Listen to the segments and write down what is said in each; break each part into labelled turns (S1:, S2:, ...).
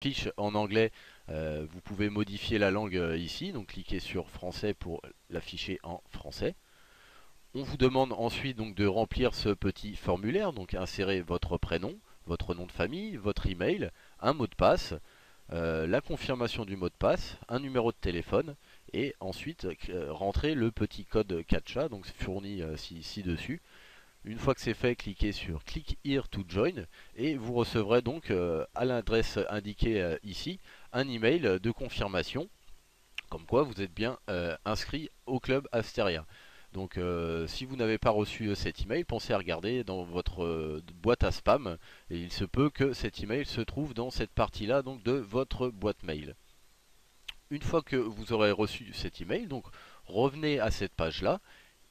S1: fiche en anglais, vous pouvez modifier la langue ici, donc cliquez sur français pour l'afficher en français. On vous demande ensuite donc de remplir ce petit formulaire, donc insérer votre prénom, votre nom de famille, votre email, un mot de passe, la confirmation du mot de passe, un numéro de téléphone et ensuite rentrer le petit code CAPTCHA, donc fourni ci-dessus. Une fois que c'est fait, cliquez sur Click here to join et vous recevrez donc à l'adresse indiquée ici un email de confirmation comme quoi vous êtes bien inscrit au club Asteria. Donc si vous n'avez pas reçu cet email, pensez à regarder dans votre boîte à spam et il se peut que cet email se trouve dans cette partie-là donc de votre boîte mail. Une fois que vous aurez reçu cet email, donc revenez à cette page-là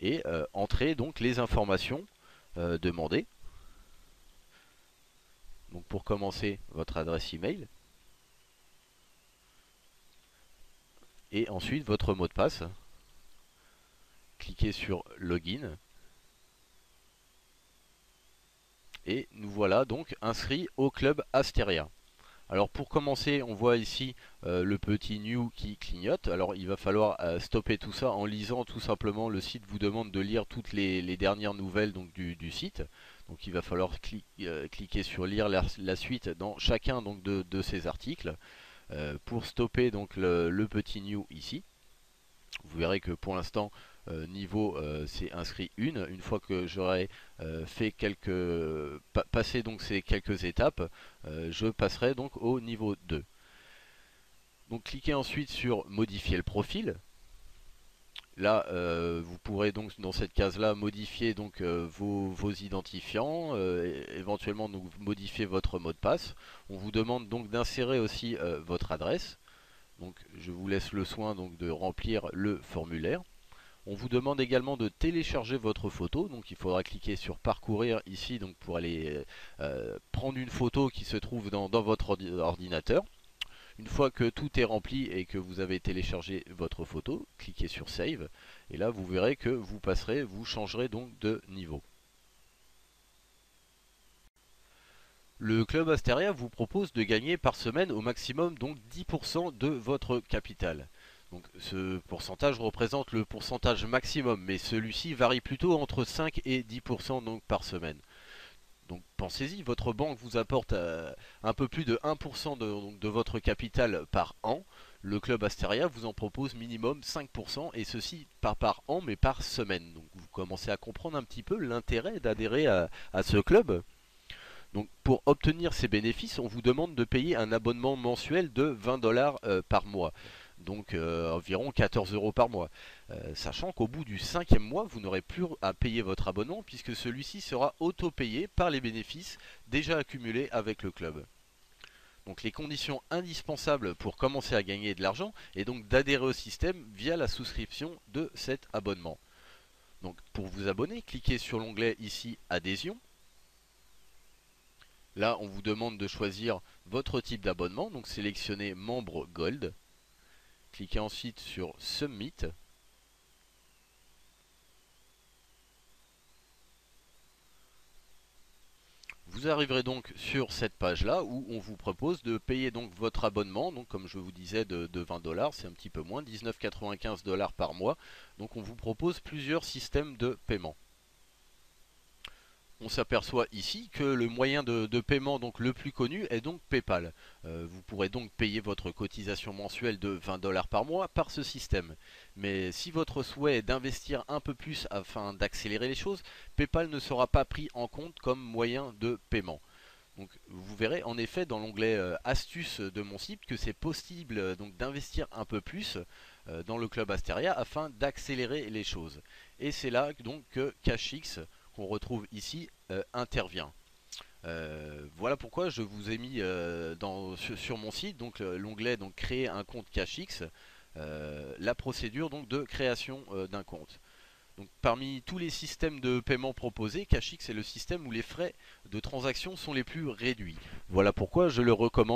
S1: et entrez donc les informations demandées. Donc pour commencer, votre adresse email et ensuite votre mot de passe. Cliquez sur Login et nous voilà donc inscrits au club Asteria. Alors pour commencer, on voit ici le petit new qui clignote. Alors il va falloir stopper tout ça en lisant tout simplement. Le site vous demande de lire toutes les dernières nouvelles donc, du site. Donc il va falloir cliquer sur lire la suite dans chacun donc, de ces articles. Pour stopper donc le petit new ici, vous verrez que pour l'instant niveau c'est inscrit une fois que j'aurai fait passé donc ces quelques étapes, je passerai donc au niveau 2. Donc cliquez ensuite sur modifier le profil. Là, vous pourrez donc dans cette case-là modifier donc vos identifiants, éventuellement donc modifier votre mot de passe. On vous demande donc d'insérer aussi votre adresse. Donc je vous laisse le soin donc de remplir le formulaire. On vous demande également de télécharger votre photo, donc il faudra cliquer sur parcourir ici donc pour aller prendre une photo qui se trouve dans votre ordinateur. Une fois que tout est rempli et que vous avez téléchargé votre photo, cliquez sur Save et là vous verrez que vous changerez donc de niveau. Le club Asteria vous propose de gagner par semaine au maximum donc 10% de votre capital. Donc ce pourcentage représente le pourcentage maximum, mais celui-ci varie plutôt entre 5 et 10% donc par semaine. Donc pensez-y, votre banque vous apporte un peu plus de 1% de votre capital par an. Le club Asteria vous en propose minimum 5% et ceci pas par an mais par semaine. Donc vous commencez à comprendre un petit peu l'intérêt d'adhérer à ce club. Donc pour obtenir ces bénéfices, on vous demande de payer un abonnement mensuel de 20 dollars par mois. Donc environ 14 euros par mois. Sachant qu'au bout du 5e mois, vous n'aurez plus à payer votre abonnement puisque celui-ci sera auto-payé par les bénéfices déjà accumulés avec le club. Donc les conditions indispensables pour commencer à gagner de l'argent est donc d'adhérer au système via la souscription de cet abonnement. Donc pour vous abonner, cliquez sur l'onglet ici Adhésion. Là, on vous demande de choisir votre type d'abonnement, donc sélectionnez membre Gold. Cliquez ensuite sur Submit. Vous arriverez donc sur cette page-là où on vous propose de payer donc votre abonnement, donc comme je vous disais de 20 dollars, c'est un petit peu moins, 19,95 dollars par mois. Donc on vous propose plusieurs systèmes de paiement. On s'aperçoit ici que le moyen de paiement donc le plus connu est donc PayPal. Vous pourrez donc payer votre cotisation mensuelle de 20 dollars par mois par ce système. Mais si votre souhait est d'investir un peu plus afin d'accélérer les choses, PayPal ne sera pas pris en compte comme moyen de paiement. Donc vous verrez en effet dans l'onglet astuces de mon site que c'est possible donc d'investir un peu plus dans le club Asteria afin d'accélérer les choses. Et c'est là donc que CashX qu'on retrouve ici intervient. Voilà pourquoi je vous ai mis sur mon site donc l'onglet donc créer un compte CashX, la procédure donc de création d'un compte. Donc, parmi tous les systèmes de paiement proposés, CashX est le système où les frais de transaction sont les plus réduits. Voilà pourquoi je le recommande.